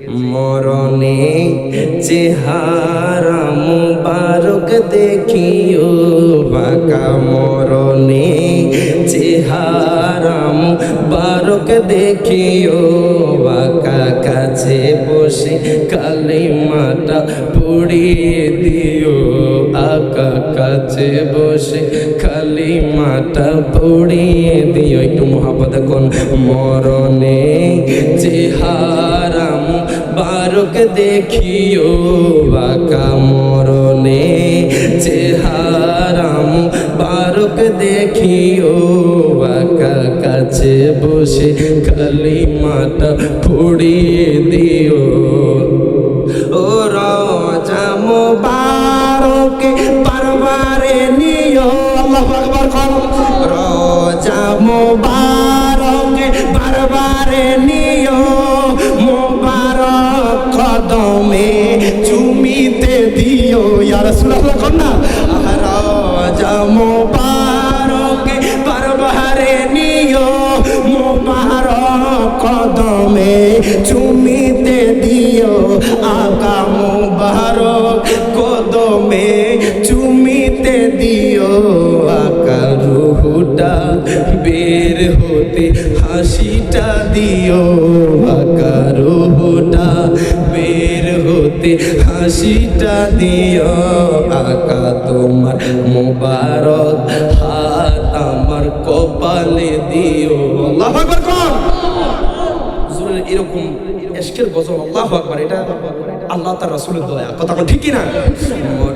মরণে চেহারা মুবারক দেখিও বাঁকা মরণে চেহারা মুবারক দেখিও বাঁকা কাছে বসে কালিমাটা পড়িয়ে দিও আকা কাছে বসে কালিমাটা পড়িয়ে দিও একটু মহাপদ কোন মরণে চেহারা বারক দেখিও বাঁকা মরণে চেহারা বারক দেখিও বাঁকা কাছে বসে কালিমাটা পড়িয়ে দিও ও রওজা মুবারকে বারবারে নিও আল্লাহু আকবার কোন রওজা মুবারকে বারবারে নিও মুবারক কদমে চুমিতে দিও ইয়া রাসূলুল্লাহ কোন না রওজা মুবারকে বারবারে নিও মুবারক কদমে চুমিতে দিও আকা মুবারক কদমে চুমিতে দিও আকা রুহুটা বের হতে হাসিটা দিও আকা রুহুটা বের হতে হাসিটা দিও আকা তোমার মুবারক হাত আমার কপালে দিও আল্লাহু আকবার কোন জোরে এরকম ইশকের গজল আল্লাহু আকবার এটা আল্লাহ তার রাসূলের দয়া কথা কোন ঠিক কি না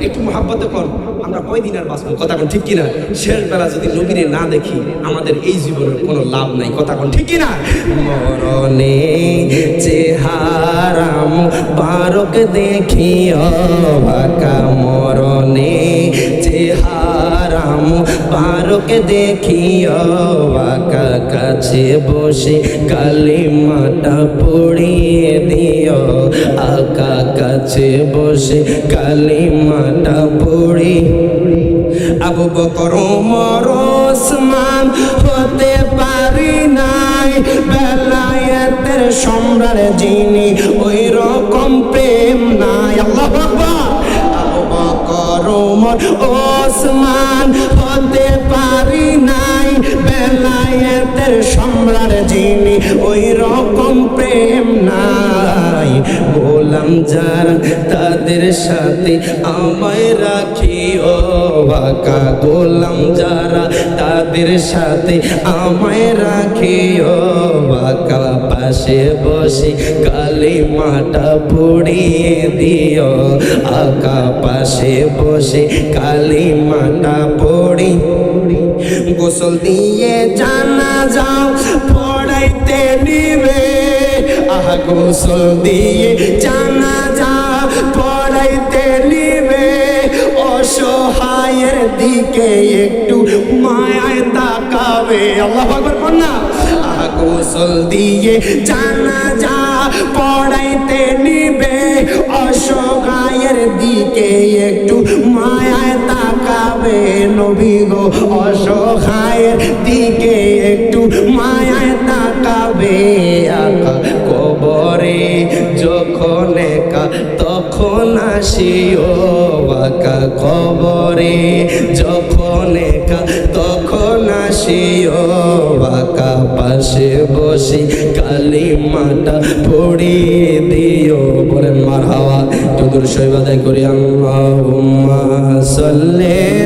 একটু মহব্বতে কোন আমরা কয়দিন আর বাঁচবো কথা কোন ঠিক কি না শেষ বেলা যদি নবীরে না দেখি আমাদের এই জীবনের কোনো লাভ নাই কথা কোন ঠিক কি না মরণে চেহারা মুবারক দেখিও বাঁকা মরণে চেহারা মুবারক দেখিও বাঁকা কাছে বসে কালিমাটা পড়িয়ে দিও আকা কাছে বসে কালিমাটা পড়ি আবু বকর ওমর ওসমান হতে পারি নাই বেলায়েতের সম্রাট যিনি ওই রকম প্রেম নাই আল্লাহু আকবার আবু বকর ওমর ওসমান হতে পারি নাই বেলায়েতের সম্রাট যিনি ওই রকম প্রেম নাই গোলাম যারা তাদের সাথে আমায় রাখিও বাঁকা গোলাম যারা তাদের সাথে আমায় রাখিও বাঁকা পাশে বসে কালিমাটা পড়িয়ে দিও আকা পাশে বসে কালিমাটা পড়ি গোসল দিয়ে জানাজা পড়াইতে নিবে আহা গোসল দিয়ে জানাজা পড়াইতে নিবে অসহায়ের দিকে একটু মায়ায় তাকাবে আল্লাহু আকবার কোন না আহা গোসল দিয়ে জানাজা পড়াইতে নিবে অসহায়ের দিকে একটু মায়ায় তাকাবে নবী গো অসহায়ের দিকে একটু মায়ায় তাকাবে আকা কবরে যখন একা তখন আসিও বাঁকা কবরে যখন একা তখন আসিও বাঁকা পাশে বসে কালিমাটা পড়িয়ে দিও বলেন মারহাবা একটু দূর সইবাদাই করি আল্লাহুম্মা সাল্লি